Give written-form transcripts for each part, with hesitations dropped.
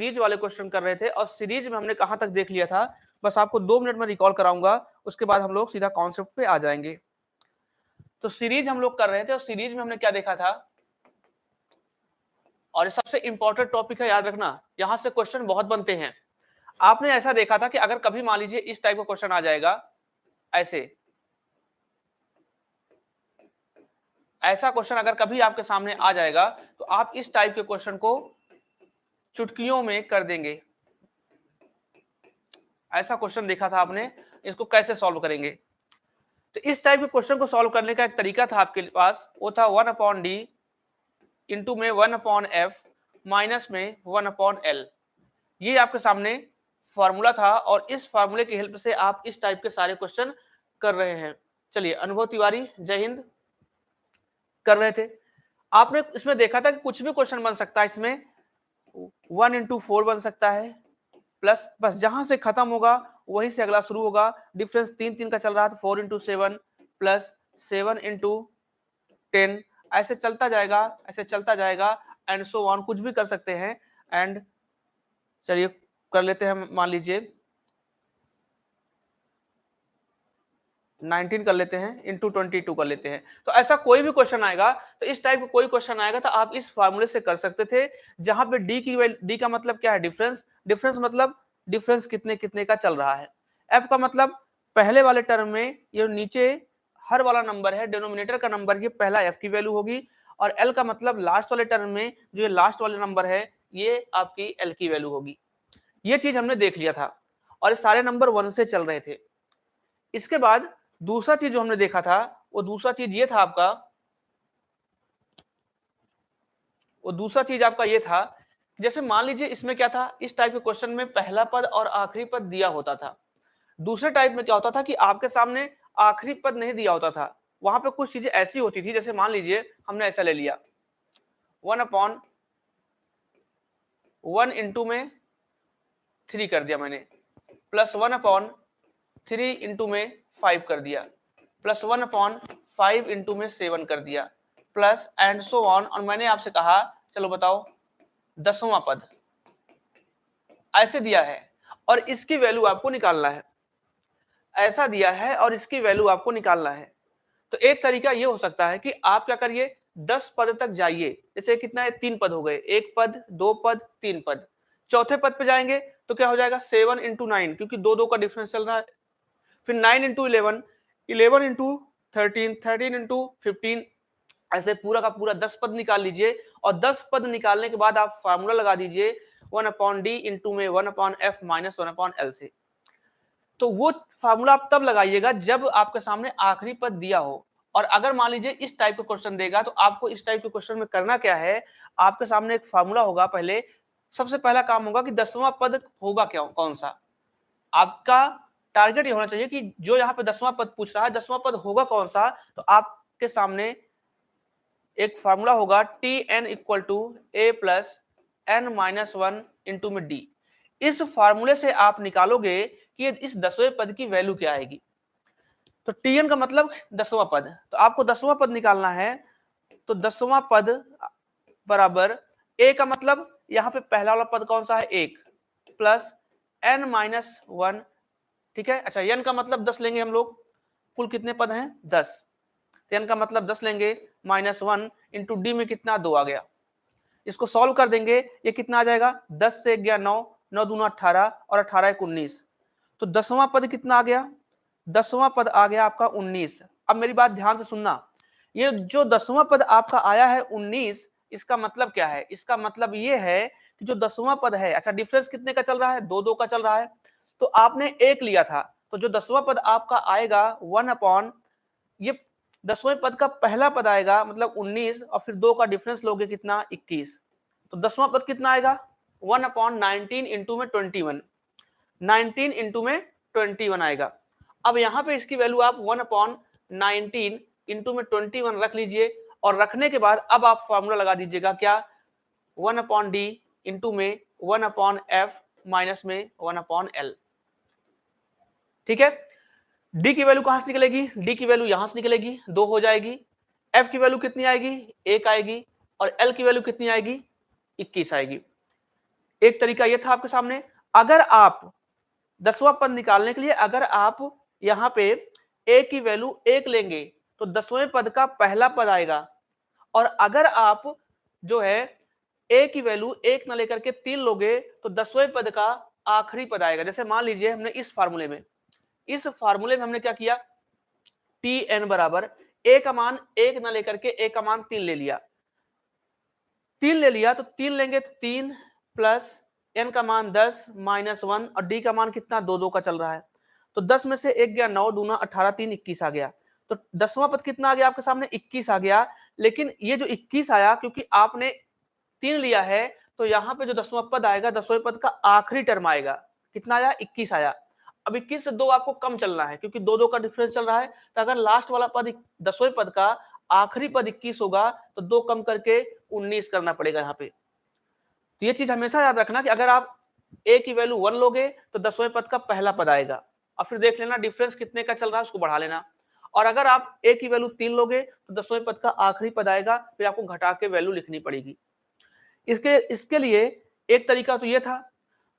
Series वाले question कर रहे थे और सीरीज में हमने कहां तक देख लिया था, बस आपको 2 मिनट में रिकॉल कराऊंगा, उसके बाद हम लोग सीधा कॉन्सेप्ट पे आ जाएंगे। तो सीरीज हम लोग कर रहे थे और सीरीज में हमने क्या देखा था, और ये सबसे इंपॉर्टेंट टॉपिक है, याद रखना, यहां से क्वेश्चन बहुत बनते हैं। आपने ऐसा देखा था कि अगर कभी मान लीजिए इस टाइप का क्वेश्चन आ जाएगा, ऐसा क्वेश्चन अगर कभी आपके सामने आ जाएगा तो आप इस टाइप के क्वेश्चन को चुटकियों में कर देंगे। ऐसा क्वेश्चन देखा था आपने, इसको कैसे सॉल्व करेंगे? तो इस टाइप के क्वेश्चन को सॉल्व करने का एक तरीका था आपके पास, वो था 1/d इंटू में 1/f माइनस में 1/l। ये आपके सामने फॉर्मूला था और इस फॉर्मूले की हेल्प से आप इस टाइप के सारे क्वेश्चन कर रहे हैं। चलिए, अनुभव तिवारी जय हिंद कर रहे थे। आपने इसमें देखा था कि कुछ भी क्वेश्चन बन सकता है, इसमें 1 into 4 बन सकता है, प्लस बस जहां से खत्म होगा वहीं से अगला शुरू होगा। डिफरेंस 3 का चल रहा था, 4 into 7 प्लस 7 into 10, ऐसे चलता जाएगा, ऐसे चलता जाएगा एंड सो ऑन, कुछ भी कर सकते हैं। एंड चलिए कर लेते हैं, मान लीजिए 19 कर लेते हैं, इंटू 22 कर लेते हैं। तो ऐसा कोई भी क्वेश्चन आएगा, तो इस टाइप का कोई क्वेश्चन आएगा तो आप इस फार्मूले से कर सकते थे, जहां पे डी का मतलब क्या है, डिफरेंस। डिफरेंस मतलब डिफरेंस कितने कितने का चल रहा है। एफ का मतलब पहले वाले टर्म में ये नीचे हर वाला नंबर है, डिनोमिनेटर का नंबर, ये पहला एफ की वैल्यू होगी। और एल का मतलब लास्ट वाले टर्म में जो ये लास्ट वाले नंबर है, ये आपकी एल की वैल्यू होगी। ये चीज हमने देख लिया था और ये सारे नंबर 1 से चल रहे थे। इसके बाद दूसरा चीज जो हमने देखा था, वो दूसरा चीज ये था आपका, वो दूसरा चीज आपका ये था, जैसे मान लीजिए इसमें क्या था, इस टाइप के क्वेश्चन में पहला पद और आखिरी पद दिया होता था। दूसरे टाइप में क्या होता था कि आपके सामने आखिरी पद नहीं दिया होता था, वहां पे कुछ चीजें ऐसी होती थी, जैसे मान लीजिए हमने ऐसा ले लिया 1/1 इंटू में 3 कर दिया मैंने, प्लस 1/3 इंटू में 5 कर दिया, प्लस 1/5 इंटू में 7 कर दिया, प्लस एंड सो ऑन। और मैंने आपसे कहा चलो बताओ 10वां पद, ऐसे दिया है और इसकी वैल्यू आपको निकालना है। ऐसा दिया है और इसकी वैल्यू आपको निकालना है। तो एक तरीका ये हो सकता है कि आप क्या करिए, 10 पद तक जाइए। जैसे कितना है, 3 पद हो गए, 1 पद, 2 पद, 3 पद। चौथे पद पे जाएंगे तो क्या हो जाएगा, 7 इंटू 9, क्योंकि दो का डिफरेंस चल रहा है। फिर 9 इंटू 11, 11 इंटू 13, 13 इंटू 15, ऐसे पूरा का पूरा 10 पद निकाल लीजिए। और 10 पद निकालने के बाद आप फार्मूला लगा दीजिए 1/d इंटू में 1/f माइनस 1/l से। तो वो फार्मूला आप तब लगाइएगा जब आपके सामने आखिरी पद दिया हो। और अगर मान लीजिए इस टाइप का क्वेश्चन देगा, तो आपको इस टाइप के क्वेश्चन में करना क्या है, आपके सामने एक फार्मूला होगा। पहले सबसे पहला काम होगा कि 10वां पद होगा क्या, कौन सा। आपका टारगेट ये होना चाहिए कि जो यहाँ पे 10वां पद पूछ रहा है, 10वां पद होगा कौन सा। तो आपके सामने एक फार्मूला होगा Tn equal to a plus n minus 1 into में d। इस फार्मूले से आप निकालोगे कि इस 10वें पद की वैल्यू क्या आएगी। तो Tn का मतलब 10वां पद, तो आपको 10वां पद निकालना है। तो 10वां पद बराबर a का मतलब यहाँ पे पहला वाला पद कौन सा है, 1 प्लस n माइनस 1, ठीक है। अच्छा, n का मतलब 10 लेंगे हम लोग, कुल कितने पद हैं, 10। n का मतलब 10 लेंगे, माइनस 1 इंटू डी में कितना, 2 आ गया। इसको सॉल्व कर देंगे, ये कितना आ जाएगा, 10 से 1 गया 9, 9 दूना 18 और 18 एक 19। तो 10वां पद कितना आ गया, 10वां पद आ गया आपका 19। अब मेरी बात ध्यान से सुनना, ये जो 10वां पद आपका आया है 19, इसका मतलब क्या है, इसका मतलब ये है कि जो 10वां पद है, अच्छा डिफरेंस कितने का चल रहा है, 2 2 का चल रहा है। तो आपने 1 लिया था, तो जो 10वां पद आपका आएगा 1/, ये 10वें पद का पहला पद आएगा मतलब 19, और फिर 2 का डिफरेंस लोगे कितना, 21। तो 10वां पद कितना आएगा, 1/19 इंटू में 21, 19 इंटू में 21 आएगा। अब यहाँ पे इसकी वैल्यू आप 1/19 इंटू में 21 रख लीजिए, और रखने के बाद अब आप फॉर्मूला लगा दीजिएगा क्या, 1/d इंटू में 1/f माइनस में 1/l, ठीक है। डी की वैल्यू कहां से निकलेगी, डी की वैल्यू यहां से निकलेगी, 2 हो जाएगी। एफ की वैल्यू कितनी आएगी, 1 आएगी। और एल की वैल्यू कितनी आएगी, 21 आएगी। एक तरीका ये था आपके सामने। अगर आप 10वां पद निकालने के लिए अगर आप यहां पे a की वैल्यू 1 लेंगे तो 10वें पद का पहला पद आएगा, और अगर आप जो है a की वैल्यू 1 ना लेकर के 3 लोगे तो 10वें पद का आखिरी पद आएगा। जैसे मान लीजिए हमने इस फार्मूले में हमने क्या किया, tn बराबर a का मान 1 ना लेकर के a का मान 3 ले लिया। 3 ले लिया तो 3 लेंगे तो 3 प्लस n का मान 10 माइनस 1 और d का मान कितना 2 2 का चल रहा है। तो 10 में से 1 गया 9 दूना 18 3 21 आ गया। तो 10वां पद कितना आ गया आपके सामने 21 आ गया। लेकिन ये जो 21 आया क्योंकि आपने 3 लिया है तो यहाँ पे जो 10वां पद आएगा 10वें पद का आखिरी टर्म आएगा, कितना आया 21 आया। अब 21 से 2 आपको कम चलना है क्योंकि 2 2 का डिफरेंस चल रहा है। तो अगर लास्ट वाला पद 10वें पद का आखिरी पद 21 होगा तो 2 कम करके 19 करना पड़ेगा यहाँ पे। तो ये चीज हमेशा याद रखना कि अगर आप a की वैल्यू 1 लोगे तो 10वें पद का पहला पद आएगा, और फिर देख लेना डिफरेंस कितने का चल रहा है उसको बढ़ा लेना। और अगर आप a की वैल्यू 3 लोगे तो 10वें पद का आखिरी पद आएगा, फिर आपको घटा के वैल्यू लिखनी पड़ेगी। इसके लिए एक तरीका तो ये था।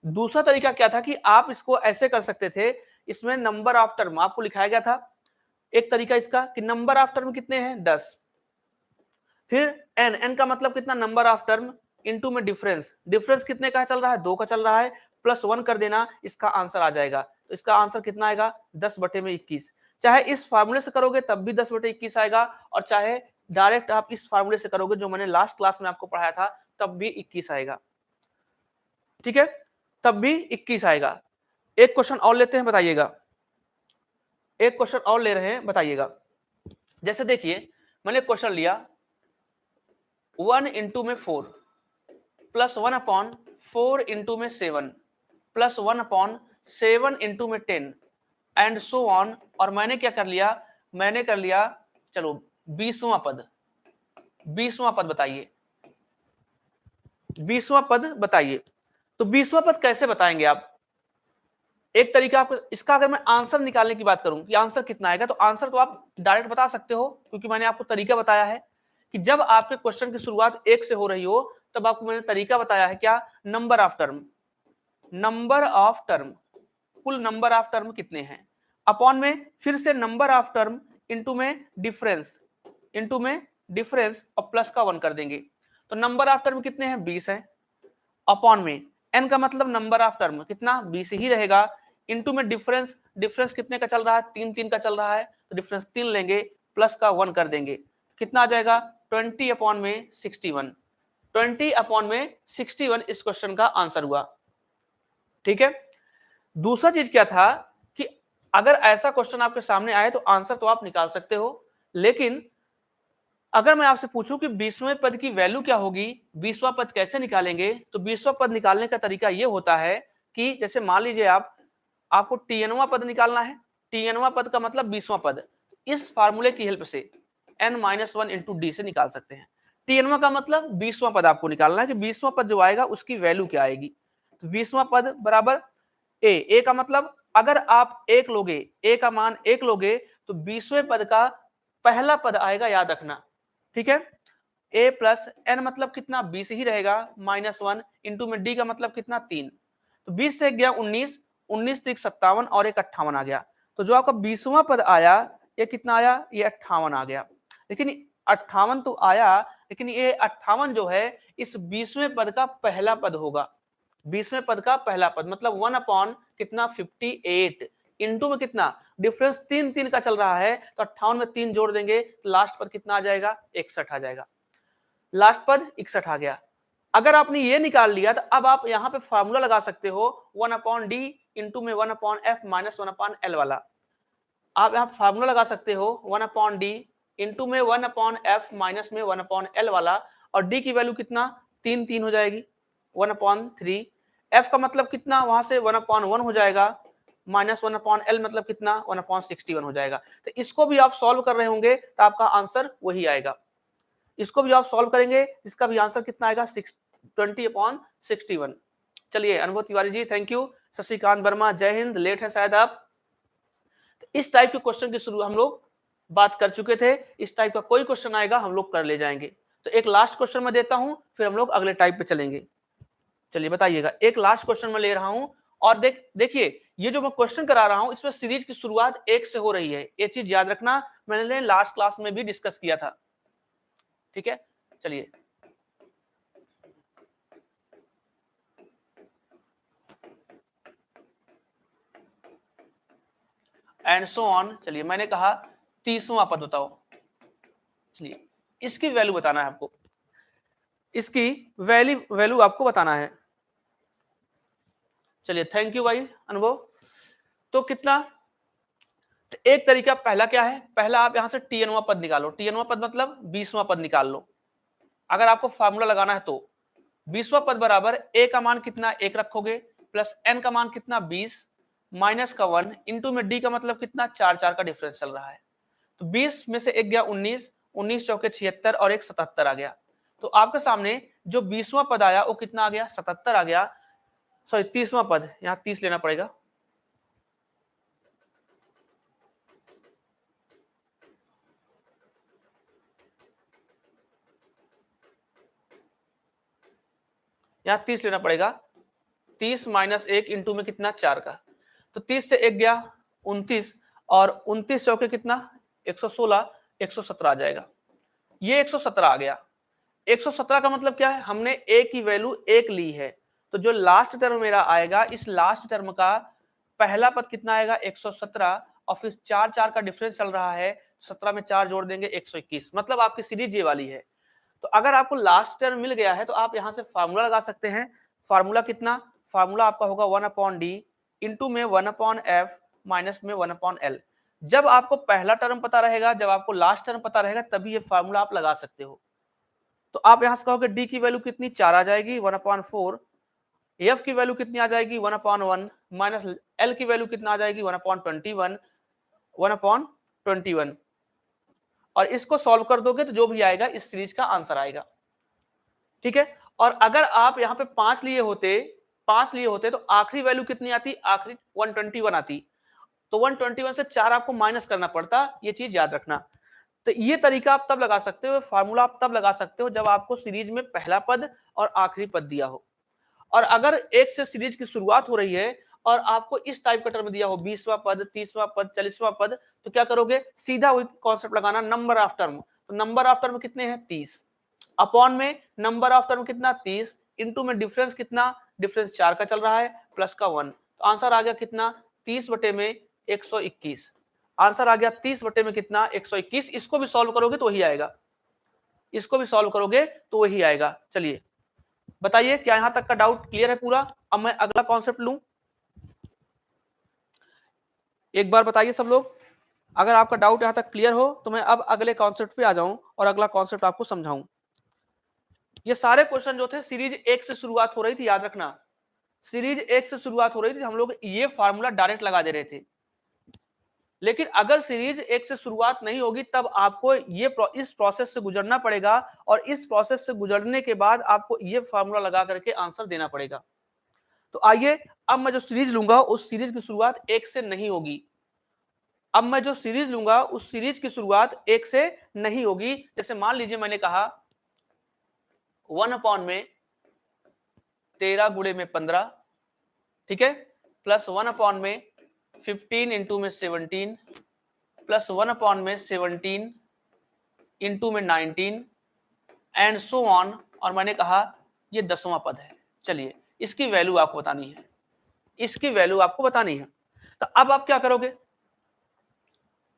दूसरा तरीका क्या था कि आप इसको ऐसे कर सकते थे, इसमें नंबर ऑफ टर्म आपको लिखाया गया था। एक तरीका इसका कि नंबर ऑफ टर्म कितने हैं 10, फिर n का मतलब कितना नंबर ऑफ टर्म इनटू में डिफरेंस कितने का चल रहा है 2 का चल रहा है, प्लस 1 कर देना, इसका आंसर आ जाएगा। तो इसका आंसर कितना आएगा 10/21। चाहे इस फार्मूले से करोगे तब भी 10/21 आएगा, और चाहे डायरेक्ट आप इस फार्मूले से करोगे जो मैंने लास्ट क्लास में आपको पढ़ाया था तब भी 21 आएगा। ठीक है, तब भी 21 आएगा। एक क्वेश्चन और लेते हैं, बताइएगा। एक क्वेश्चन और ले रहे हैं, बताइएगा। जैसे देखिए मैंने क्वेश्चन लिया 1 इंटू में 4 प्लस 1/4 इंटू में 7 प्लस 1/7 इंटू में 10 एंड सो ऑन। और मैंने क्या कर लिया, मैंने कर लिया चलो 20वां पद। 20वां पद बताइए, 20वां पद बताइए। तो 20वां पद कैसे बताएंगे आप? एक तरीका आपको इसका, अगर मैं आंसर निकालने की बात करूं कि आंसर कितना आएगा, तो आंसर तो आप डायरेक्ट बता सकते हो क्योंकि मैंने आपको तरीका बताया है कि जब आपके क्वेश्चन की शुरुआत 1 से हो रही हो तब आपको मैंने तरीका बताया है क्या, number of term. Number of term, कुल नंबर ऑफ टर्म कितने हैं, अपॉन में फिर से नंबर ऑफ टर्म इंटू में डिफरेंस और प्लस का 1 कर देंगे। तो नंबर ऑफ टर्म कितने हैं 20 है, अपॉन में n का मतलब नंबर ऑफ टर्म कितना 20 ही रहेगा, इंटू में डिफरेंस कितने का चल रहा है 3 का चल रहा है, तो डिफरेंस 3 लेंगे, प्लस का 1 कर देंगे, कितना आ जाएगा 20/61। 20/61 इस क्वेश्चन का आंसर हुआ। ठीक है, दूसरा चीज क्या था कि अगर ऐसा क्वेश्चन आपके सामने आए तो आंसर तो आप निकाल सकते हो, लेकिन अगर मैं आपसे पूछूं कि 20वें पद की वैल्यू क्या होगी, 20वां पद कैसे निकालेंगे, तो 20वां पद निकालने का तरीका यह होता है कि जैसे मान लीजिए आपको tnवां पद निकालना है। tnवां पद का मतलब 20वां पद, इस फार्मूले की हेल्प से n-1 इंटू डी से निकाल सकते हैं। tnवां का मतलब 20वां पद आपको निकालना है कि 20वां पद जो आएगा उसकी वैल्यू क्या आएगी। तो 20वां पद बराबर ए का मतलब अगर आप 1 लोगे, ए का मान 1 लोगे तो 20वें पद का पहला पद आएगा, याद रखना। ठीक है, a प्लस एन मतलब कितना 20 ही रहेगा, -1 इंटू में डी का मतलब कितना 3। तो 20 से गया 19, 19 3 57 और एक 58 आ गया। तो जो आपका 20वां पद आया ये कितना आया, ये 58 आ गया। लेकिन 58 तो आया, लेकिन ये 58 जो है इस 20वें पद का पहला पद होगा। 20वें पद का पहला पद मतलब 1 कितना 58 इंटू में कितना डिफरेंस 3 का चल रहा है, तो 58 में 3 जोड़ देंगे तो लास्ट पद कितना आ जाएगा 61 आ जाएगा। लास्ट पद 61 आ गया। अगर आपने ये निकाल लिया तो अब आप यहाँ पे फार्मूला लगा सकते हो 1/d इंटू में 1/f माइनस 1/l वाला। आप यहाँ फार्मूला लगा सकते हो 1/d इंटू में 1/f माइनस में 1/l वाला, और d की वैल्यू कितना 3 हो जाएगी 1/3। f का मतलब कितना वहां से 1/1 हो जाएगा, माइनस 1/l मतलब कितना 1/61 हो जाएगा। तो इसको भी आप सॉल्व कर रहे होंगे तो आपका आंसर वही आएगा। इसको भी आप सॉल्व करेंगे, इसका भी आंसर कितना आएगा 20/61। चलिए अनुभव तिवारी जी थैंक यू, शशिकांत वर्मा जय हिंद, लेट है शायद आप। इस टाइप के क्वेश्चन की शुरू हम लोग बात कर चुके थे, इस टाइप का कोई क्वेश्चन आएगा हम लोग कर ले जाएंगे। तो एक लास्ट क्वेश्चन मैं देता हूं, फिर हम लोग अगले टाइप पे चलेंगे। चलिए बताइएगा, एक लास्ट क्वेश्चन मैं ले रहा हूं और देखिए ये जो मैं क्वेश्चन करा रहा हूं इसमें सीरीज की शुरुआत 1 से हो रही है, ये चीज याद रखना, मैंने लास्ट क्लास में भी डिस्कस किया था। ठीक है, चलिए एंड सो ऑन। चलिए मैंने कहा 30वां पद बताओ। चलिए इसकी वैल्यू बताना है आपको, इसकी वैल्यू आपको बताना है। चलिए थैंक यू भाई अनुभव। तो कितना, तो एक तरीका पहला क्या है, पहला आप यहां से tnवां पद निकालो, tnवां पद मतलब 20वां पद निकाल लो। अगर आपको फार्मूला लगाना है तो 20वां पद बराबर a का मान कितना 1 रखोगे, प्लस n का मान कितना 20, माइनस का 1 इंटू में d का मतलब कितना 4 4 का डिफरेंस चल रहा है। तो 20 में से एक गया 19, 19 चौके 76 और एक 77 आ गया। तो आपके सामने जो 20वां पद आया वो कितना आ गया 77 आ गया। सॉरी 30वां पद, यहाँ 30 लेना पड़ेगा। यहाँ 30 लेना पड़ेगा, 30 माइनस 1 इंटू में कितना 4 का। तो 30 से 1 गया 29 और 29 चौके कितना 116, 117 आ जाएगा। ये 117 आ गया। 117 का मतलब क्या है, हमने a की वैल्यू 1 ली है, तो जो लास्ट टर्म मेरा आएगा इस लास्ट टर्म का पहला पद कितना आएगा 117 और फिर 4 4 का डिफरेंस चल रहा है, 17 में 4 जोड़ देंगे 121, मतलब आपकी सीरीज ये वाली है। तो अगर आपको लास्ट टर्म मिल गया है तो आप यहां से फार्मूला लगा सकते हैं। फार्मूला कितना, फार्मूला आपका होगा 1/d इंटू में 1/f माइनस में 1/l। जब आपको पहला टर्म पता रहेगा, जब आपको लास्ट टर्म पता रहेगा, तभी ये फार्मूला आप लगा सकते हो। तो आप यहां से कहोगे d की वैल्यू कितनी 4 आ जाएगी 1/4, f की वैल्यू कितनी आ जाएगी 1/1 माइनस l की वैल्यू कितना आ जाएगी 1/21, 1/21 और इसको सॉल्व कर दोगे तो जो भी आएगा इस सीरीज का आंसर आएगा। ठीक है, और अगर आप यहाँ पे 5 लिए होते तो आखिरी वैल्यू कितनी आती, आखिरी 121 आती। तो 121 से 4 आपको माइनस करना पड़ता, ये चीज याद रखना। तो ये तरीका आप तब लगा सकते हो, फार्मूला आप तब लगा सकते हो जब आपको सीरीज में पहला पद और आखिरी पद दिया हो। और अगर एक से सीरीज की शुरुआत हो रही है और आपको इस टाइप का टर्म दिया हो 20वां पद, 30वां पद, 40वां पद, तो क्या करोगे, सीधा वही कॉन्सेप्ट लगाना, नंबर ऑफ टर्म। तो नंबर ऑफ टर्म कितने हैं 30, अपॉन में नंबर ऑफ टर्म कितना 30, इंटू में डिफरेंस कितना, डिफरेंस 4 का चल रहा है प्लस का 1। तो आंसर आ गया कितना 30 बटे में 121। आंसर आ गया 30 बटे में कितना 121। इसको भी सॉल्व करोगे तो वही आएगा, इसको भी सॉल्व करोगे तो वही आएगा। चलिए बताइए क्या यहां तक का डाउट क्लियर है पूरा। अब मैं अगला कॉन्सेप्ट लूं, एक बार बताइए सब लोग, अगर आपका डाउट यहां तक क्लियर हो तो मैं अब अगले कॉन्सेप्ट पे आ जाऊं और अगला कॉन्सेप्ट आपको समझाऊं। ये सारे क्वेश्चन जो थे सीरीज 1 से शुरुआत हो रही थी, याद रखना सीरीज 1 से शुरुआत हो रही थी, हम लोग ये फार्मूला डायरेक्ट लगा दे रहे थे। लेकिन अगर सीरीज 1 से शुरुआत नहीं होगी तब आपको इस प्रोसेस से गुजरना पड़ेगा और इस प्रोसेस से गुजरने के बाद आपको ये फार्मूला लगा करके आंसर देना पड़ेगा। तो आइए अब मैं जो सीरीज लूंगा उस सीरीज की शुरुआत 1 से नहीं होगी। अब मैं जो सीरीज लूंगा उस सीरीज की शुरुआत 1 से नहीं होगी। जैसे मान लीजिए मैंने कहा 1 में 13 गुणे में 15, ठीक है, प्लस 1 में 15 इंटू में 17, प्लस 1 में 17 इंटू में 19 एंड सो ऑन। और मैंने कहा ये 10वां पद है। चलिए इसकी वैल्यू आपको बतानी है, इसकी वैल्यू आपको बतानी है। तो अब आप क्या करोगे,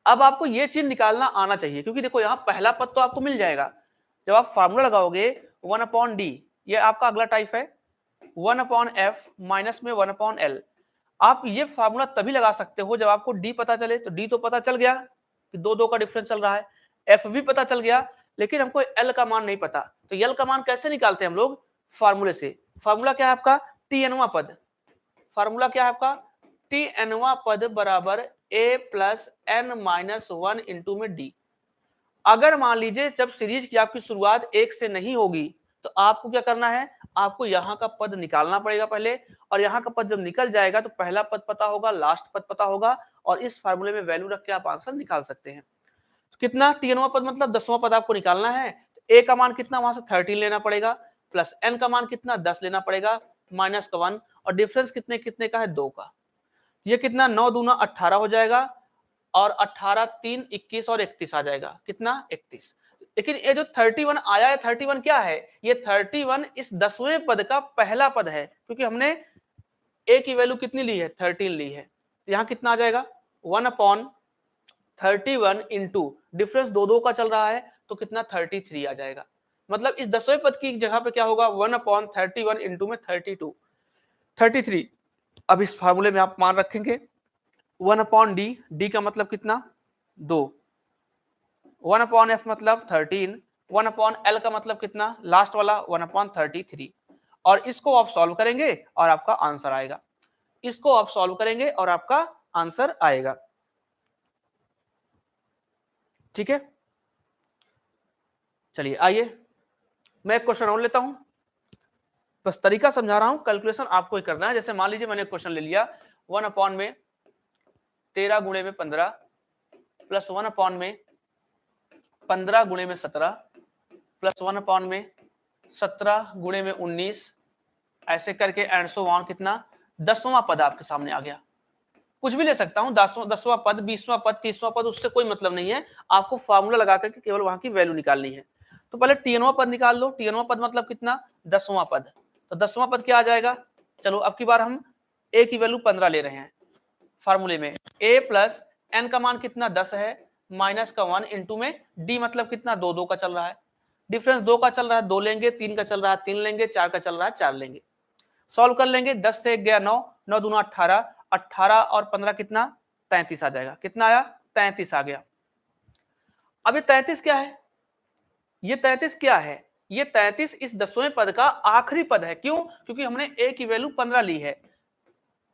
अब आपको ये चीज निकालना आना चाहिए, क्योंकि देखो यहां पहला पद तो आपको मिल जाएगा। जब आप फार्मूला लगाओगे 1/d, ये आपका अगला टाइप है 1/f माइनस में 1/l। आप ये फार्मूला तभी लगा सकते हो जब आपको d पता चले। तो d तो पता चल गया कि 2 2 का डिफरेंस चल रहा है, f भी पता चल गया, लेकिन हमको l का मान नहीं पता। तो l का मान कैसे निकालते हैं हम लोग, फार्मूले से। फार्मूला क्या है आपका tnवां पद, फार्मूला क्या है आपका tnवां पद बराबर a plus n minus 1 into में d। अगर मान लीजिए जब सीरीज की आपकी शुरुआत 1 से नहीं होगी तो आपको क्या करना है, आपको यहाँ का पद निकालना पड़ेगा पहले, और यहाँ का पद जब निकल जाएगा तो पहला पद पता होगा, लास्ट पद पता होगा, और इस फार्मूले में वैल्यू रख के आप आंसर निकाल सकते हैं। तो कितना tnवां पद मतलब 10वां पद आपको निकालना है। a का मान कितना, वहां से 13 लेना पड़ेगा, प्लस n का मान कितना 10 लेना पड़ेगा, माइनस का 1 और डिफरेंस कितने कितने का है 2 का। ये कितना 9 दूना 18 हो जाएगा और 18 3 21 और 31 आ जाएगा, कितना 31। लेकिन ये जो 31 आया है 31 क्या है, ये 31 इस 10वें पद का पहला पद है, क्योंकि हमने a की वैल्यू कितनी ली है 13 ली है। यहाँ कितना आ जाएगा 1/31 इंटू डिफरेंस 2 का चल रहा है तो कितना 33 आ जाएगा। मतलब इस 10वें पद की जगह पे क्या होगा 1/31 इंटू में 33। अब इस फार्मूले में आप मान रखेंगे 1/d, d का मतलब कितना 2, 1/f मतलब 13, 1/l का मतलब कितना लास्ट वाला 1/33। और इसको आप सॉल्व करेंगे और आपका आंसर आएगा, इसको आप सॉल्व करेंगे और आपका आंसर आएगा। ठीक है, चलिए आइए मैं एक क्वेश्चन और लेता हूं, बस तरीका समझा रहा हूं, कैलकुलेशन आपको ही करना है। जैसे मान लीजिए मैंने क्वेश्चन ले लिया 1/13 गुणे में 15 प्लस 1/15 गुणे में 17 प्लस 1/17 गुणे में 19, ऐसे करके एंड सो ऑन कितना 10वां पद आपके सामने आ गया। कुछ भी ले सकता हूं, 10वां पद, 20वां पद, 30वां पद, उससे कोई मतलब नहीं है, आपको फार्मूला लगा करके केवल वहां की वैल्यू निकालनी है। तो पहले TN पद निकाल लो, TN पद मतलब कितना 10वां पद, तो 10वां पद क्या आ जाएगा। चलो अब की बार हम a की वैल्यू 15 ले रहे हैं फार्मूले में, a प्लस n का मान कितना 10 है माइनस का 1 इंटू में d मतलब कितना 2 का चल रहा है, डिफरेंस 2 का चल रहा है 2 लेंगे, 3 का चल रहा है 3 लेंगे, 4 का चल रहा है 4 लेंगे। सॉल्व कर लेंगे, 10 से 1 गया 9, 9 दूना 18, 18 और 15 कितना 33 आ जाएगा। कितना आया 33 आ गया। अब ये 33 क्या है, ये 33 क्या है, ये 33 इस 10वें पद का आखिरी पद है। क्यों, क्योंकि हमने a की वैल्यू 15 ली है,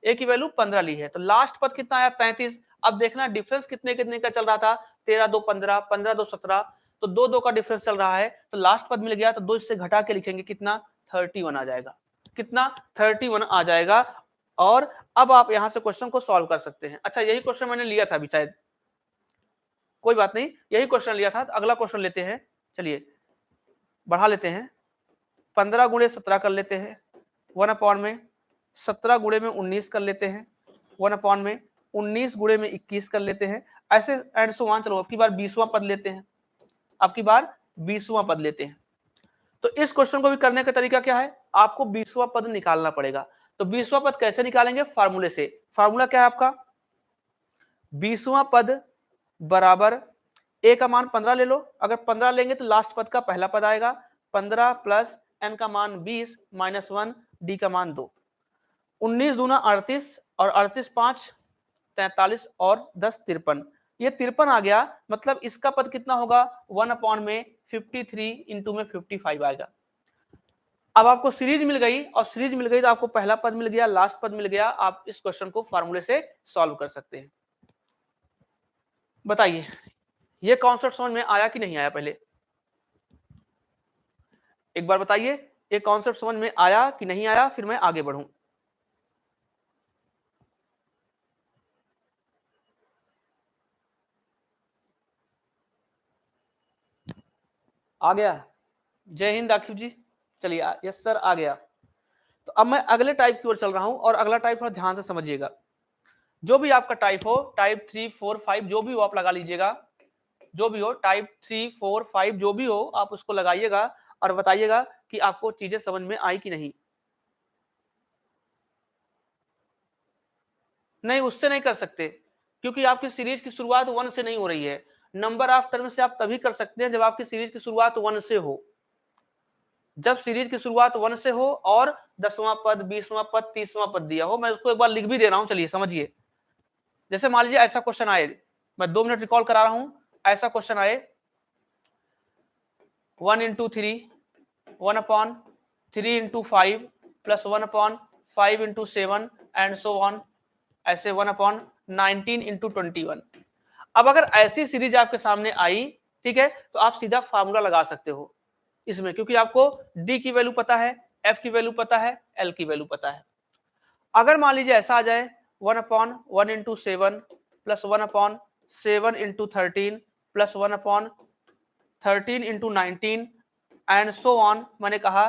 a की वैल्यू 15 ली है, तो लास्ट पद कितना आया 33। अब देखना डिफरेंस कितने कितने का चल रहा था, 13 2 15, 15 2 17, तो 2 का डिफरेंस चल रहा है, तो लास्ट पद मिल गया, तो 2 इससे घटा के लिखेंगे कितना 31 आ जाएगा, कितना 31 आ जाएगा। और अब आप यहां से क्वेश्चन को सॉल्व कर सकते हैं। अच्छा यही क्वेश्चन मैंने लिया था अभी शायद, कोई बात नहीं, यही क्वेश्चन लिया था, तो अगला क्वेश्चन लेते हैं। चलिए बढ़ा लेते हैं, 15 गुणे 17 कर लेते हैं, 1/17 गुणे में 19 कर लेते हैं, 1/19 गुणे में 21 कर लेते हैं, ऐसे एंड सो ऑन। चलो अब की बार 20वां पद लेते हैं, अब की बार 20वां पद लेते हैं। तो इस क्वेश्चन को भी करने का तरीका क्या है, आपको 20वां पद निकालना पड़ेगा। तो 20वां पद कैसे निकालेंगे, फार्मूले से। फार्मूला क्या है आपका, 20वां पद बराबर a का मान 15 ले लो, अगर 15 लेंगे तो लास्ट पद का पहला पद आएगा, 15 प्लस n का मान 20 माइनस 1 d का मान 2, 19 दूना 38 और 38 5 43 और 10 53, ये 53 आ गया। मतलब इसका पद कितना होगा 1/53 इंटू में 55 आएगा। अब आपको सीरीज मिल गई, और सीरीज मिल गई तो आपको पहला पद मिल गया, लास्ट पद मिल गया, आप इस क्वेश्चन को फार्मूले से सॉल्व कर सकते हैं। बताइए ये कॉन्सेप्ट समझ में आया कि नहीं आया, पहले एक बार बताइए ये कॉन्सेप्ट समझ में आया कि नहीं आया, फिर मैं आगे बढ़ूं। आ गया, जय हिंद आखिर जी, चलिए यस सर आ गया। तो अब मैं अगले टाइप की ओर चल रहा हूं, और अगला टाइप थोड़ा ध्यान से समझिएगा। जो भी आपका टाइप हो, टाइप 3 4 5 जो भी हो आप लगा लीजिएगा, जो भी हो टाइप 3 4 5 जो भी हो आप उसको लगाइएगा और बताइएगा कि आपको चीजें समझ में आई कि नहीं। नहीं उससे नहीं कर सकते, क्योंकि आपकी सीरीज की शुरुआत 1 से नहीं हो रही है। नंबर ऑफ टर्म से आप तभी कर सकते हैं जब आपकी सीरीज की शुरुआत 1 से हो। जब सीरीज की शुरुआत 1 से हो और 10वां पद 20वां पद 30वां पद दिया हो। मैं उसको एक बार लिख भी दे रहा हूं, चलिए समझिए। जैसे मान लीजिए ऐसा क्वेश्चन आए, मैं 2 मिनट रिकॉल करा रहा हूं, ऐसा क्वेश्चन आए 1 into 3 1/3 into 5 plus 1/5 into 7 and so on, ऐसे 1/19 इंटू 21। अब अगर ऐसी सीरीज आपके सामने आई, ठीक है, तो आप सीधा फार्मूला लगा सकते हो इसमें, क्योंकि आपको डी की वैल्यू पता है, एफ की वैल्यू पता है, एल की वैल्यू पता है। अगर मान लीजिए ऐसा आ जाए 1/1 into 7 plus 1/7 into 13 plus 1/13 into 19 and so on, मैंने कहा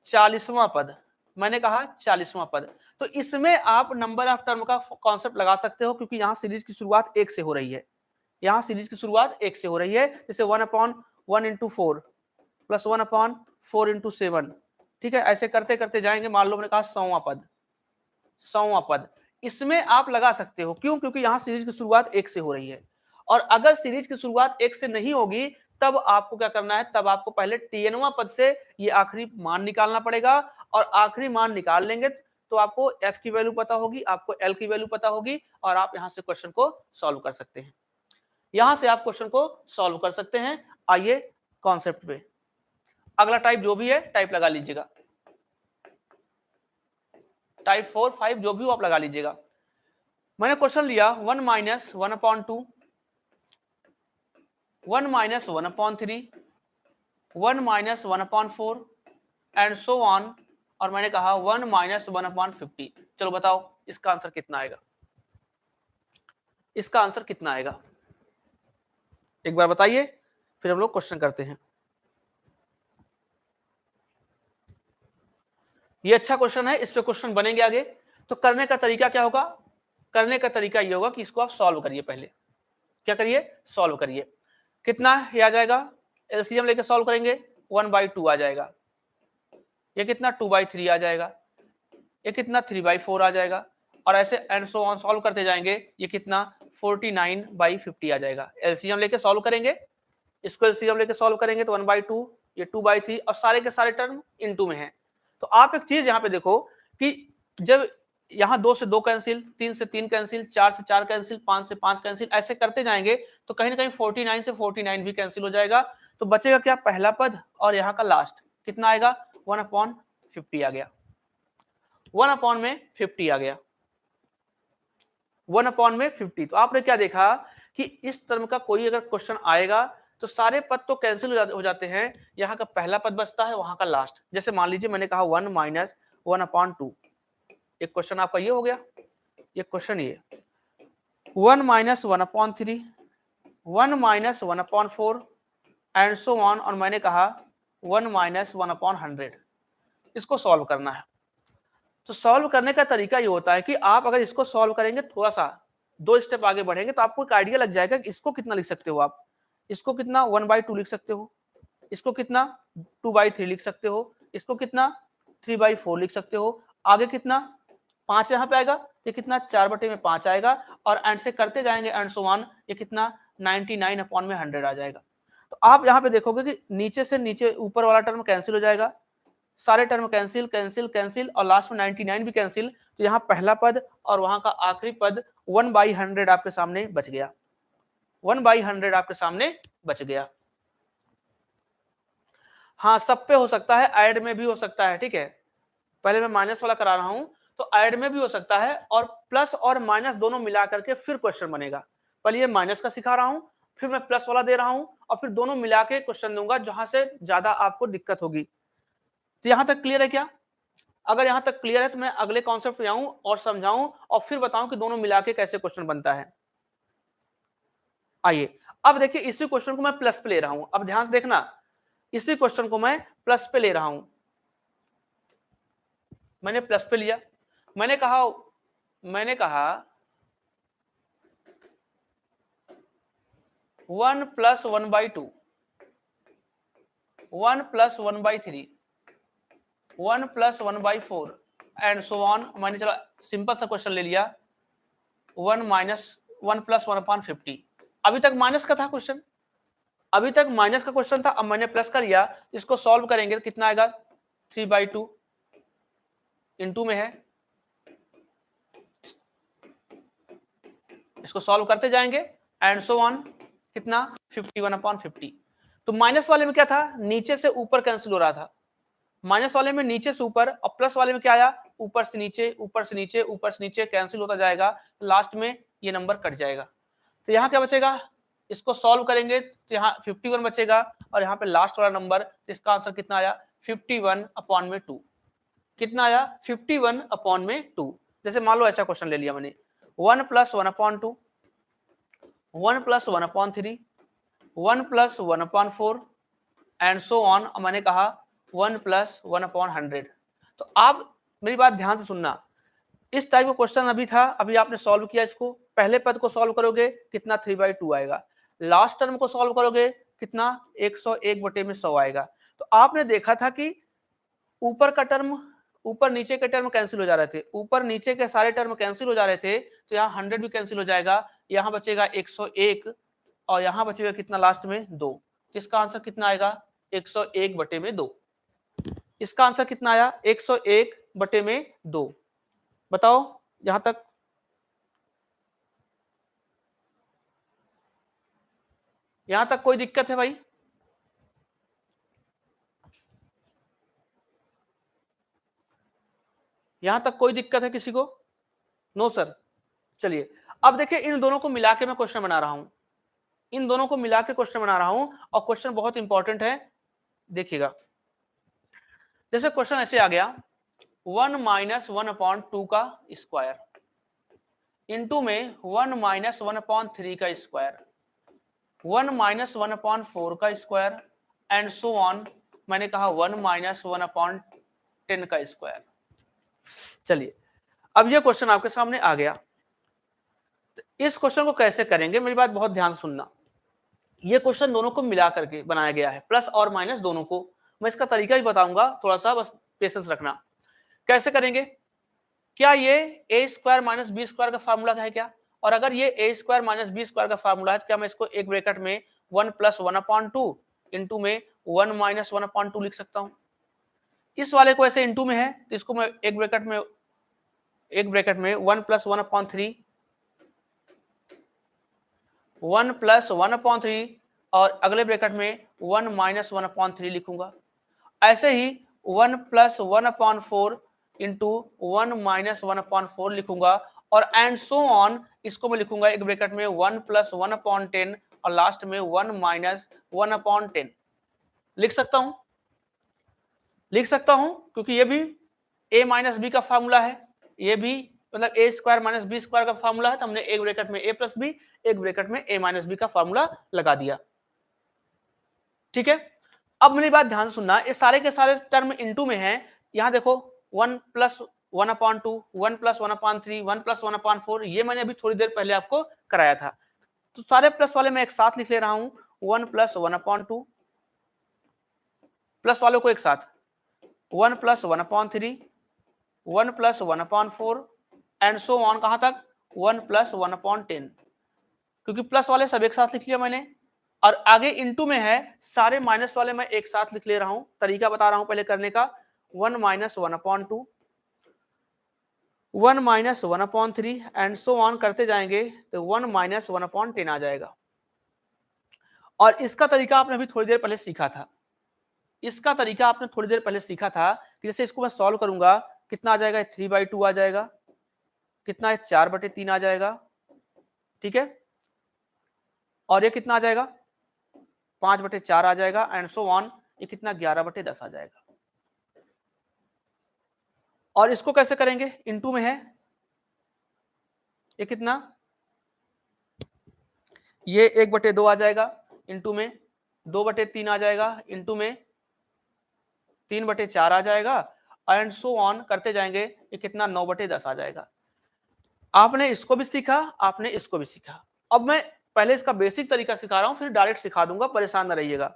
40वां पद, मैंने कहा 40वां पद। तो इसमें आप नंबर ऑफ टर्म का कॉन्सेप्ट लगा सकते हो, क्योंकि यहां सीरीज की शुरुआत 1 से हो रही है, यहां सीरीज की शुरुआत 1 से हो रही है। जैसे 1/1 into 4 प्लस 1/4 into 7, ठीक है, ऐसे करते करते जाएंगे। मान लो मैंने कहा 100वां पद, 100वां पद, इसमें आप लगा सकते हो। क्यों? क्योंकि यहां सीरीज की शुरुआत 1 से हो रही है, और अगर सीरीज की शुरुआत 1 से नहीं होगी तब आपको क्या करना है, तब आपको पहले tnवां पद से ये आखिरी मान निकालना पड़ेगा, और आखिरी मान निकाल लेंगे तो आपको f की वैल्यू पता होगी, आपको l की वैल्यू पता होगी, और आप यहां से क्वेश्चन को सॉल्व कर सकते हैं। यहां से आप क्वेश्चन को सॉल्व कर सकते हैं। आइए कॉन्सेप्ट पे, अगला टाइप जो भी है टाइप लगा लीजिएगा, टाइप 4, 5 जो भी हो आप लगा लीजिएगा। मैंने क्वेश्चन लिया 1 - 1/2, 1 - 1/3, 1 - 1/4 एंड सो ऑन, और मैंने कहा 1 - 1/50। चलो बताओ इसका आंसर कितना आएगा, इसका आंसर कितना आएगा, एक बार बताइए, फिर हम लोग क्वेश्चन करते हैं। ये अच्छा क्वेश्चन है, इस पे क्वेश्चन बनेंगे आगे। तो करने का तरीका क्या होगा, करने का तरीका ये होगा कि इसको आप सॉल्व करिए। पहले क्या करिए, सॉल्व करिए। कितना ये आ जाएगा, एलसीएम लेके सॉल्व करेंगे 1/2 आ जाएगा, ये कितना 2/3 आ जाएगा, ये कितना 3/4 आ जाएगा, और ऐसे एंड सो ऑन सॉल्व करते जाएंगे। ये कितना 49/50 आ जाएगा। एलसीएम लेके सॉल्व करेंगे, इसको एलसीएम लेके सॉल्व करेंगे तो 1/2, ये 2/3, और सारे के सारे टर्म इनटू में है। तो आप एक चीज यहाँ पे देखो कि जब यहाँ 2 से 2 कैंसिल, 3 से 3 कैंसिल, 4 से 4 कैंसिल, 5 से 5 कैंसिल, ऐसे करते जाएंगे तो कहीं ना कहीं 49 से 49 भी कैंसिल हो जाएगा। तो बचेगा क्या, पहला पद और यहाँ का लास्ट कितना आएगा, 1/50 आ गया, 1/50 आ गया, 1/50। तो आपने क्या देखा कि इस टर्म का कोई अगर क्वेश्चन आएगा तो सारे पद तो कैंसिल हो जाते हैं, यहाँ का पहला पद बचता है, वहां का लास्ट। जैसे मान लीजिए मैंने कहा 1 - 1/2, एक क्वेश्चन आपका ये हो गया, ये क्वेश्चन ये 1 - 1/3, 1 - 1/4 एंड सो ऑन, और मैंने कहा 1 - 1/100। इसको सॉल्व करना है। तो सॉल्व करने का तरीका ये होता है कि आप अगर इसको सॉल्व करेंगे, थोड़ा सा 2 स्टेप आगे बढ़ेंगे तो आपको एक आइडिया लग जाएगा कि इसको कितना लिख सकते हो आप। इसको कितना 1/2 लिख सकते हो, इसको कितना 2/3 लिख सकते हो, इसको कितना 3/4 लिख सकते हो, आगे कितना 5 यहाँ पे आएगा, ये कितना 4/5 आएगा, और एंड से करते जाएंगे एंड सो ऑन, ये कितना 99/100 आ जाएगा। तो आप यहाँ पे देखोगे कि नीचे से नीचे ऊपर वाला टर्म कैंसिल हो जाएगा, सारे टर्म कैंसिल कैंसिल कैंसिल, और लास्ट में 99 भी कैंसिल। तो यहाँ पहला पद और वहां का आखिरी पद 1/100 आपके सामने बच गया, 1/100 आपके सामने बच गया। हाँ, सब पे हो सकता है, ऐड में भी हो सकता है, ठीक है। पहले मैं माइनस वाला करा रहा हूं, तो ऐड में भी हो सकता है, और प्लस और माइनस दोनों मिला करके फिर क्वेश्चन बनेगा। पहले ये माइनस का सिखा रहा हूं, फिर मैं प्लस वाला दे रहा हूं, और फिर दोनों मिला के क्वेश्चन दूंगा जहां से ज्यादा आपको दिक्कत होगी। तो यहां तक क्लियर है क्या? अगर यहां तक क्लियर है तो मैं अगले कॉन्सेप्ट पे आऊं और समझाऊं और फिर बताऊं कि दोनों मिला के कैसे क्वेश्चन बनता है। आइए अब देखिए, इसी क्वेश्चन को मैं प्लस पे ले रहा हूं, अब ध्यान से देखना, इसी क्वेश्चन को मैं प्लस पे ले रहा हूं। मैंने प्लस पे लिया, मैंने कहा 1 + 1/2, 1 + 1/3, 1 + 1/4 एंड सो ऑन। मैंने चला सिंपल सा क्वेश्चन ले लिया 1 - 1 + 1/50। अभी तक माइनस का था क्वेश्चन, अभी तक माइनस का क्वेश्चन था, अब मैंने प्लस कर लिया। इसको सॉल्व करेंगे तो कितना आएगा, 3/2 इनटू में है, इसको सॉल्व करते जाएंगे एंड सो ऑन, कितना 51/50। तो माइनस वाले में क्या था, नीचे से ऊपर कैंसिल हो रहा था, माइनस वाले में नीचे से ऊपर, और प्लस वाले में क्या आया, ऊपर से नीचे ऊपर से नीचे ऊपर से नीचे कैंसिल होता जाएगा, लास्ट में ये नंबर कट जाएगा। तो यहाँ क्या बचेगा, इसको सॉल्व करेंगे तो यहाँ 51 बचेगा, और यहाँ पे लास्ट वाला नंबर, इसका आंसर कितना आया 51/2। कितना आया 51/2। जैसे मान लो ऐसा क्वेश्चन ले लिया मैंने 1 + 1/2, 1 + 1/3, 1 + 1/4 एंड सो ऑन। मैंने कहा 1 + 1/100। तो आप मेरी बात ध्यान से सुनना, इस टाइप का क्वेश्चन अभी था, अभी आपने सॉल्व किया इसको, पहले पद को सॉल्व करोगे कितना 3/2 आएगा, लास्ट टर्म को सॉल्व करोगे कितना 101/100 आएगा। तो आपने देखा था कि ऊपर का टर्म, ऊपर नीचे के टर्म कैंसिल हो जा रहे थे, ऊपर नीचे के सारे टर्म कैंसिल हो जा रहे थे, तो यहाँ 100 भी कैंसिल हो जाएगा, यहाँ बचेगा 101 और यहाँ बचेगा कितना लास्ट में 2। इसका आंसर कितना आएगा 101/2। इसका आंसर कितना आया 101/2। बताओ यहां तक, यहां तक कोई दिक्कत है भाई? यहां तक कोई दिक्कत है किसी को? No sir. चलिए अब देखिए, इन दोनों को मिला के मैं क्वेश्चन बना रहा हूं, इन दोनों को मिला के क्वेश्चन बना रहा हूं, और क्वेश्चन बहुत इंपॉर्टेंट है, देखिएगा। जैसे क्वेश्चन ऐसे आ गया 1 - 1/2 का स्क्वायर इंटू में 1 - 1/3 का स्क्वायर, 1 - 1/4 का स्क्वायर एंड सो ऑन, मैंने कहा 1 - 1/10 का स्क्वायर। चलिए अब ये क्वेश्चन आपके सामने आ गया, तो इस क्वेश्चन को कैसे करेंगे, मेरी बात बहुत ध्यान से सुनना। ये क्वेश्चन दोनों को मिला करके बनाया गया है, प्लस और माइनस दोनों को, मैं इसका तरीका ही बताऊंगा, थोड़ा सा बस पेशेंस रखना। कैसे करेंगे? क्या ये a square minus B square का फार्मूला है क्या? और अगर ये a square minus B square का फार्मूला है, तो क्या मैं इसको एक ब्रैकेट में 1 + 1/2 इंटू में 1 - 1/2 लिख सकता हूं? इस वाले को ऐसे इंटू में है, तो इसको मैं एक ब्रैकेट में 1 + 1/3, 1 + 1/3 और अगले ब्रैकेट में 1 - 1/3 लिखूंगा। ऐसे ही 1 + 1/4 इंटू 1 - 1/4 लिखूंगा, और एंड सो ऑन, इसको मैं लिखूंगा एक ब्रैकेट में 1 + 1/10 और लास्ट में 1 - 1/10 लिख सकता हूं, लिख सकता हूं, क्योंकि ये भी a माइनस बी का फार्मूला है, ये भी मतलब a square minus B square का फार्मूला है, तो हमने एक ब्रैकेट में a + b, एक ब्रैकेट में a माइनस बी का फार्मूला लगा दिया। ठीक है, अब मेरी बात ध्यान से सुनना, ये सारे के सारे टर्म इनटू में हैं। यहां देखो 1 + 1/2, 1 + 1/3, 1 + 1/4, ये मैंने अभी थोड़ी देर पहले आपको कराया था। तो सारे प्लस वाले मैं एक साथ लिख ले रहा हूं, 1 + 1/2, प्लस वालों को एक साथ 1 + 1/3, 1 + 1/4 एंड सो ऑन, कहां तक 1 + 1/10, क्योंकि प्लस वाले सब एक साथ लिख लिया मैंने, और आगे इनटू में है, सारे माइनस वाले मैं एक साथ लिख ले रहा हूं, तरीका बता रहा हूं पहले करने का। 1 - 1/2, 1 - 1/3 एंड सो ऑन करते जाएंगे, तो 1 - 1/10 आ जाएगा। और इसका तरीका आपने अभी थोड़ी देर पहले सीखा था, इसका तरीका आपने थोड़ी देर पहले सीखा था कि जैसे इसको मैं सॉल्व करूंगा, कितना आ जाएगा 3/2 आ जाएगा, कितना है 4/3 आ जाएगा, ठीक है, और ये कितना आ जाएगा 5/4 आ जाएगा एंड सो ऑन, ये कितना 11/10 आ जाएगा। और इसको कैसे करेंगे, इनटू में है, ये कितना, ये 1/2 आ जाएगा, इनटू में 2/3 आ जाएगा, इनटू में 3/4 आ जाएगा एंड सो ऑन करते जाएंगे, ये कितना 9/10 आ जाएगा। आपने इसको भी सीखा, आपने इसको भी सीखा। अब मैं पहले इसका बेसिक तरीका सिखा रहा हूं, फिर डायरेक्ट सिखा दूंगा, परेशान ना रहिएगा।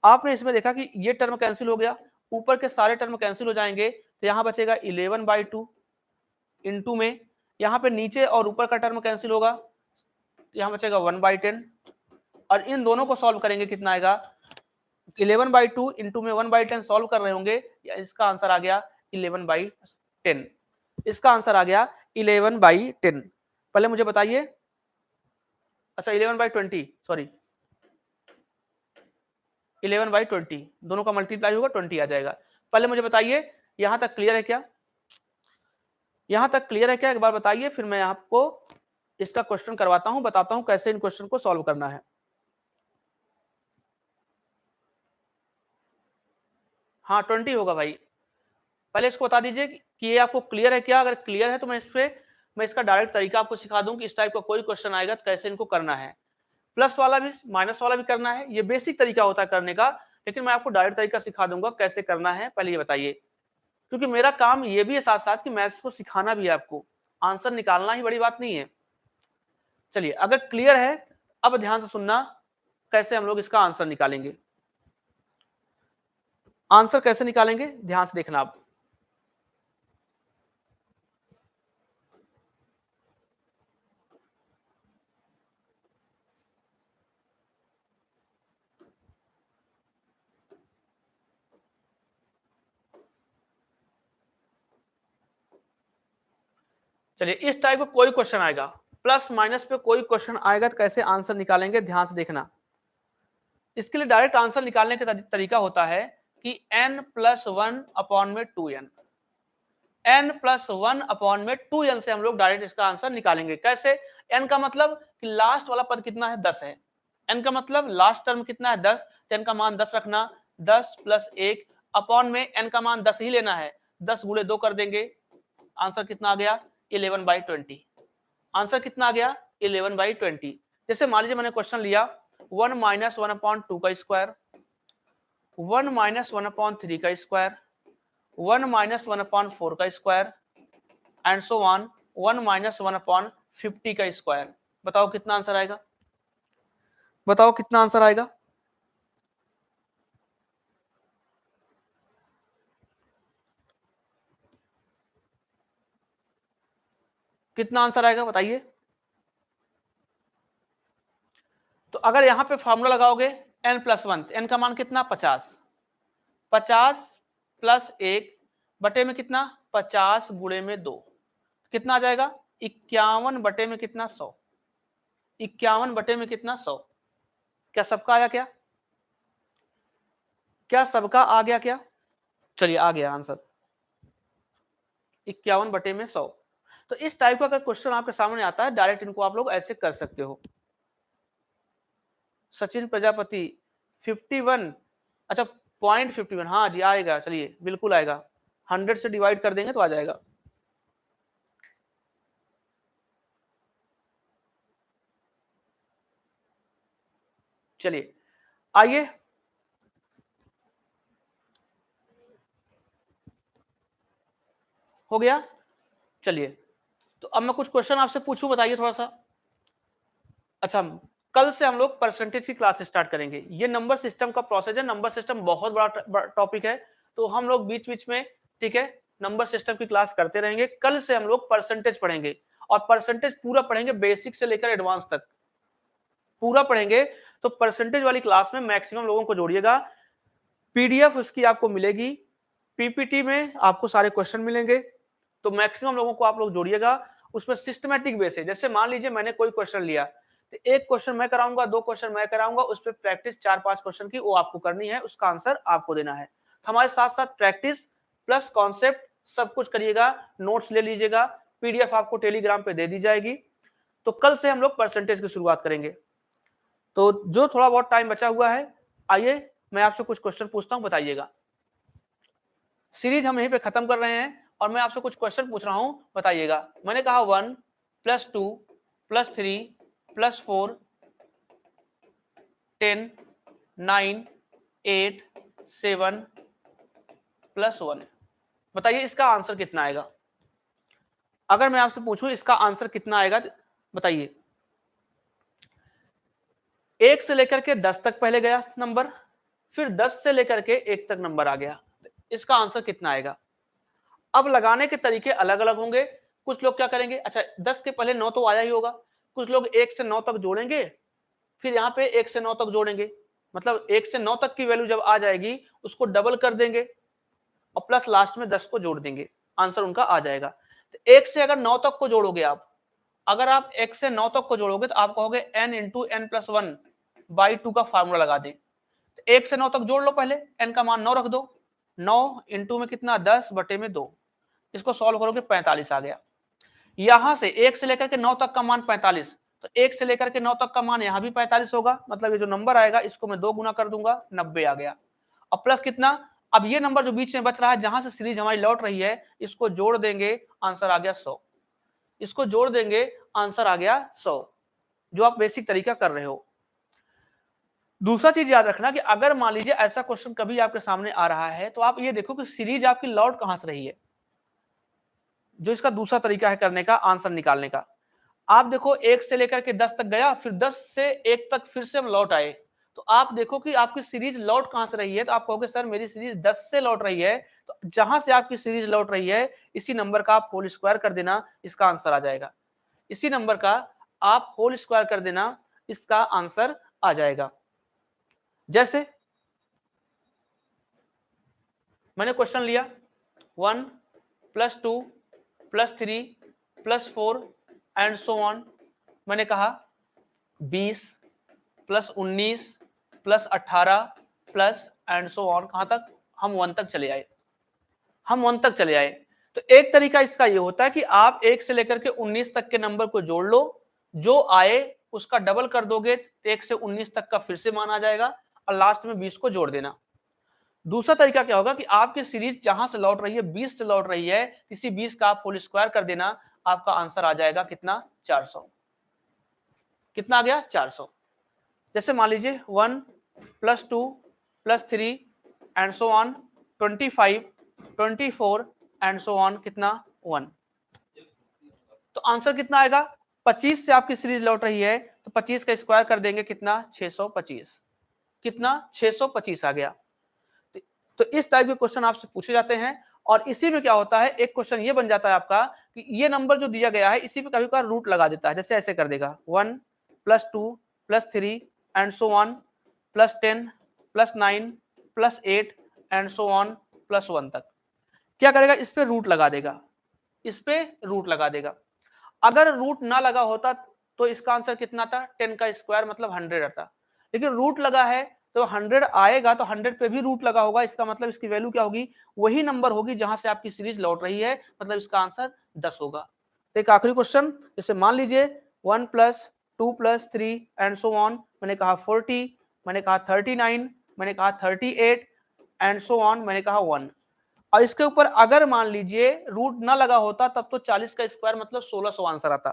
आपने इसमें देखा कि ये टर्म कैंसिल हो गया, ऊपर के सारे टर्म कैंसिल हो जाएंगे, तो यहां बचेगा 11/2 इंटू में, यहां पे नीचे और ऊपर का टर्म कैंसिल होगा, यहां बचेगा 1/10, और इन दोनों को सॉल्व करेंगे, कितना आएगा 11/2 इंटू में 1/10 सॉल्व कर रहे होंगे, इसका आंसर आ गया 11/10, इसका आंसर आ गया 11/10। पहले मुझे बताइए, अच्छा 11/20, सॉरी 11/20, दोनों का मल्टीप्लाई होगा 20 आ जाएगा। पहले मुझे बताइए यहां तक क्लियर है क्या, यहां तक क्लियर है क्या, एक बार बताइए, फिर मैं आपको इसका क्वेश्चन करवाता हूं, बताता हूं कैसे इन क्वेश्चन को सॉल्व करना है। हाँ 20 होगा भाई, पहले इसको बता दीजिए कि ये आपको क्लियर है क्या, अगर क्लियर है तो मैं इसका डायरेक्ट तरीका आपको सिखा दूं कि इस टाइप का कोई क्वेश्चन आएगा तो कैसे इनको करना है। प्लस वाला भी माइनस वाला भी करना है, ये बेसिक तरीका होता है करने का, लेकिन मैं आपको डायरेक्ट तरीका सिखा दूंगा कैसे करना है। पहले ये बताइए, क्योंकि मेरा काम ये भी है साथ साथ कि मैथ्स को सिखाना भी है आपको, आंसर निकालना ही बड़ी बात नहीं है। चलिए अगर क्लियर है अब ध्यान से सुनना कैसे हम लोग इसका आंसर निकालेंगे। आंसर कैसे निकालेंगे ध्यान से देखना आप। चलिए इस टाइप का कोई क्वेश्चन आएगा, प्लस माइनस पे कोई क्वेश्चन आएगा तो कैसे आंसर निकालेंगे ध्यान से देखना। इसके लिए डायरेक्ट आंसर निकालने का तरीका होता है कि n प्लस वन अपॉन में 2n, n plus one upon में 2n से हम लोग डायरेक्ट इसका आंसर निकालेंगे। कैसे? n का मतलब कि लास्ट वाला पद कितना है 10 है, n का मतलब लास्ट टर्म कितना है 10, तो n का मान 10 रखना, 10 प्लस 1 अपॉन में n का मान 10 ही लेना है, 10 गुणे 2 कर देंगे, आंसर कितना आ गया 11/20। आंसर कितना आ गया 11/20। जैसे मान लीजिए मैंने क्वेश्चन लिया 1 माइनस 1/2 का स्क्वायर, 1 माइनस 1/3 का स्क्वायर, 1 माइनस 1/4 का square and so on 1 minus 1/50 का स्क्वायर। बताओ कितना आंसर आएगा, बताओ कितना आंसर आएगा। कितना आंसर आएगा बताइए। तो अगर यहां पे फॉर्मूला लगाओगे n प्लस वन, n का मान कितना 50, 50 प्लस 1 बटे में कितना 50 गुणे में 2 कितना आ जाएगा 51 बटे में कितना 100, 51 बटे में कितना 100। क्या सबका आया क्या, क्या सबका आ गया क्या? चलिए आ गया आंसर 51 बटे में 100। तो इस टाइप का अगर क्वेश्चन आपके सामने आता है डायरेक्ट इनको आप लोग ऐसे कर सकते हो। सचिन प्रजापति 51, अच्छा 0.51, हाँ जी आएगा, चलिए बिल्कुल आएगा, 100 से डिवाइड कर देंगे तो आ जाएगा। चलिए आइए हो गया। चलिए तो अब मैं कुछ क्वेश्चन आपसे पूछूं, बताइए थोड़ा सा। अच्छा कल से हम लोग परसेंटेज की क्लास स्टार्ट करेंगे। ये नंबर सिस्टम का प्रोसेस है, नंबर सिस्टम बहुत बड़ा टॉपिक है, तो हम लोग बीच बीच में ठीक है नंबर सिस्टम की क्लास करते रहेंगे। कल से हम लोग परसेंटेज पढ़ेंगे और परसेंटेज पूरा पढ़ेंगे, बेसिक से लेकर एडवांस तक पूरा पढ़ेंगे। तो परसेंटेज वाली क्लास में मैक्सिमम लोगों को जोड़िएगा। पीडीएफ उसकी आपको मिलेगी, पीपीटी में आपको सारे क्वेश्चन मिलेंगे, तो मैक्सिमम लोगों को आप लोग जोड़िएगा। उसमें सिस्टमैटिक वे से, जैसे मान लीजिए मैंने कोई क्वेश्चन लिया तो एक क्वेश्चन मैं कराऊंगा, दो क्वेश्चन मैं कराऊंगा, उस पर प्रैक्टिस 4-5 क्वेश्चन की वो आपको करनी है, उसका आंसर आपको देना है। हमारे साथ साथ प्रैक्टिस प्लस कॉन्सेप्ट सब कुछ करिएगा, नोट्स ले लीजिएगा, पीडीएफ आपको टेलीग्राम पे दे दी जाएगी। तो कल से हम लोग परसेंटेज की शुरुआत करेंगे। तो जो थोड़ा बहुत टाइम बचा हुआ है, आइए मैं आपसे कुछ क्वेश्चन पूछता हूं, बताइएगा। सीरीज हम यहीं पे खत्म कर रहे हैं और मैं आपसे कुछ क्वेश्चन पूछ रहा हूं, बताइएगा। मैंने कहा 1 + 2 + 3 + 4 10 9 8 7 + 1, बताइए इसका आंसर कितना आएगा। अगर मैं आपसे पूछूं इसका आंसर कितना आएगा, बताइए। 1 से लेकर के 10 तक पहले गया नंबर, फिर 10 से लेकर के 1 तक नंबर आ गया, इसका आंसर कितना आएगा। अब लगाने के तरीके अलग अलग होंगे। कुछ लोग क्या करेंगे, अच्छा 10 के पहले 9 तो आया ही होगा, कुछ लोग 1 से 9 तक जोड़ेंगे, फिर यहाँ पे 1 से 9 तक जोड़ेंगे, मतलब 1 से 9 तक की वैल्यू जब आ जाएगी उसको डबल कर देंगे और प्लस लास्ट में 10 को जोड़ देंगे, आंसर उनका आ जाएगा। तो 1 से अगर 9 तक को जोड़ोगे आप, अगर आप 1 से 9 तक को जोड़ोगे तो आप कहोगे n × n+1/2 का फार्मूला लगा दें। तो 1 से 9 तक जोड़ लो, पहले n का मान 9 रख दो, 9 इंटू में कितना 10 बटे में 2, इसको सॉल्व करोगे 45 आ गया। यहां से 1 से लेकर के 9 तक का मान 45, तो 1 से लेकर के 9 तक का मान यहां भी 45 होगा, मतलब ये जो नंबर आएगा इसको मैं 2 गुना कर दूंगा, 90 आ गया। अब प्लस कितना, अब ये नंबर जो बीच में बच रहा है जहां से सीरीज हमारी लौट रही है, इसको जोड़ देंगे, आंसर आ गया 100, इसको जोड़ देंगे, आंसर आ गया 100, जो आप बेसिक तरीका कर रहे हो। दूसरा चीज याद रखना कि अगर मान लीजिए ऐसा क्वेश्चन कभी आपके सामने आ रहा है तो आप ये देखो कि सीरीज आपकी लौट कहां से रही है, जो इसका दूसरा तरीका है करने का आंसर निकालने का। आप देखो 1 से लेकर के 10 तक गया, फिर 10 से 1 तक फिर से हम लौट आए, तो आप देखो कि आपकी सीरीज लौट कहां से रही है, तो आप कहोगे सर मेरी सीरीज 10 से लौट रही है, तो जहां से आपकी सीरीज लौट रही है इसी नंबर का आप होल स्क्वायर कर देना, इसका आंसर आ जाएगा। इसी नंबर का आप होल स्क्वायर कर देना, इसका आंसर आ जाएगा। जैसे मैंने क्वेश्चन लिया 1 + 2 + 3 + 4 एंड सो ऑन, मैंने कहा 20 + 19 + 18 प्लस एंड सो ऑन, कहां तक, हम 1 तक चले आए, हम 1 तक चले आए। तो एक तरीका इसका ये होता है कि आप 1 से लेकर के 19 तक के नंबर को जोड़ लो, जो आए उसका डबल कर दोगे तो 1 से 19 तक का फिर से मान आ जाएगा और लास्ट में 20 को जोड़ देना। दूसरा तरीका क्या होगा कि आपकी सीरीज जहां से लौट रही है 20 से लौट रही है, किसी 20 का आप होल स्क्वायर कर देना, आपका आंसर आ जाएगा कितना, 400। कितना आ गया, 400। जैसे मान लीजिए 1 + 2 + 3 and so on 25 24 and so on, कितना 1। तो आंसर कितना आएगा, 25 से आपकी सीरीज लौट रही है तो 25 का स्क्वायर कर देंगे, कितना 625, कितना 625 आ गया। तो इस टाइप के क्वेश्चन आपसे पूछे जाते हैं और इसी में क्या होता है, एक क्वेश्चन ये बन जाता है आपका कि ये नंबर जो दिया गया है इसी पे कभी कभार रूट लगा देता है, जैसे ऐसे कर देगा 1 + 2 + 3 and so on +10 +9 +8 and so on +1 तक। क्या करेगा, इस पे रूट लगा देगा, इस पे रूट लगा देगा। अगर रूट ना लगा होता तो इसका आंसर कितना था, 10 का स्क्वायर मतलब 100 आता, लेकिन रूट लगा है तो 100 आएगा तो 100 पे भी रूट लगा होगा, इसका मतलब इसकी वैल्यू क्या होगी, वही नंबर होगी जहां से आपकी सीरीज लौट रही है, मतलब इसका आंसर 10 होगा। तो एक आखिरी क्वेश्चन, जैसे मान लीजिए 1 + 2 + 3 एंड सो ऑन, मैंने कहा 40, मैंने कहा 39, मैंने कहा 38 एंड सो ऑन, मैंने कहा 1। और इसके ऊपर अगर मान लीजिए रूट ना लगा होता तब तो 40 का स्क्वायर मतलब 1600 आंसर आता,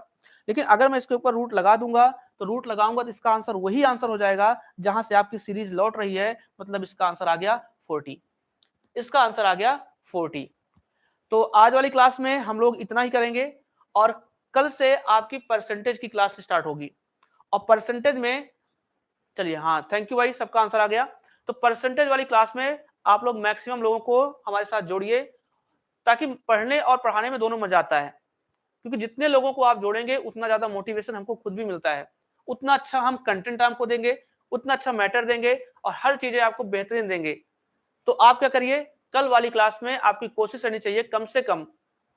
लेकिन अगर मैं इसके ऊपर रूट लगा दूंगा तो रूट लगाऊंगा तो इसका आंसर वही आंसर हो जाएगा जहां से आपकी सीरीज लौट रही है, मतलब इसका आंसर आ गया 40, इसका आंसर आ गया 40। तो आज वाली क्लास में हम लोग इतना ही करेंगे और कल से आपकी परसेंटेज की क्लास स्टार्ट होगी। और परसेंटेज में, चलिए हाँ थैंक यू भाई, सबका आंसर आ गया। तो परसेंटेज वाली क्लास में आप लोग मैक्सिमम लोगों को हमारे साथ जोड़िए, ताकि पढ़ने और पढ़ाने में दोनों मजा आता है, क्योंकि जितने लोगों को आप जोड़ेंगे उतना ज्यादा मोटिवेशन हमको खुद भी मिलता है, उतना अच्छा हम कंटेंट आपको देंगे, उतना अच्छा मैटर देंगे और हर चीजें आपको बेहतरीन देंगे। तो आप क्या करिए, कल वाली क्लास में आपकी कोशिश रहनी चाहिए कम से कम,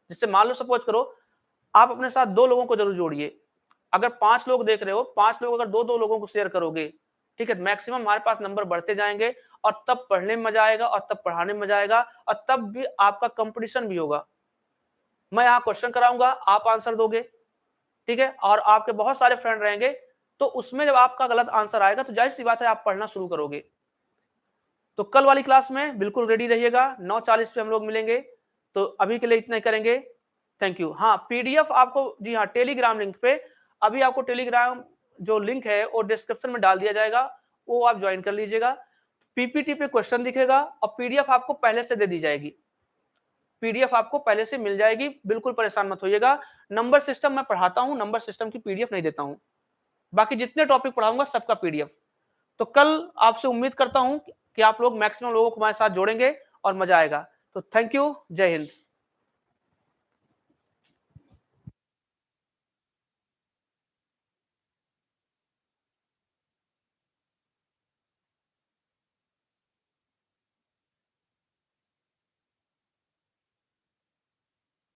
जिससे मान लो सपोज करो आप अपने साथ 2 लोगों को जरूर जोड़िए। अगर 5 लोग देख रहे हो, 5 लोग अगर 2-2 लोगों को शेयर करोगे, ठीक है, मैक्सिमम हमारे पास नंबर बढ़ते जाएंगे और तब पढ़ने में मजा आएगा और तब पढ़ाने में मजा आएगा और तब भी आपका कंपटीशन भी होगा। मैं यहाँ क्वेश्चन कराऊंगा, आप आंसर दोगे, ठीक है, और आपके बहुत सारे फ्रेंड रहेंगे, तो उसमें जब आपका गलत आंसर आएगा तो जाहिर सी बात है आप पढ़ना शुरू करोगे। तो कल वाली क्लास में बिल्कुल रेडी रहिएगा, 9:40 पे हम लोग मिलेंगे। तो अभी के लिए इतना ही करेंगे, थैंक यू। हाँ पीडीएफ आपको, जी हाँ टेलीग्राम लिंक पे, अभी आपको टेलीग्राम जो लिंक है वो डिस्क्रिप्शन में डाल दिया जाएगा, वो आप ज्वाइन कर लीजिएगा। पीपीटी पे क्वेश्चन दिखेगा और पीडीएफ आपको पहले से दे दी जाएगी, पीडीएफ आपको पहले से मिल जाएगी, बिल्कुल परेशान मत होइएगा। नंबर सिस्टम मैं पढ़ाता हूँ, नंबर सिस्टम की पीडीएफ नहीं देता हूँ, बाकी जितने टॉपिक पढ़ाऊंगा सबका पीडीएफ। तो कल आपसे उम्मीद करता हूं कि आप लोग मैक्सिमम लोगों को हमारे साथ जोड़ेंगे और मजा आएगा। तो थैंक यू, जय हिंद।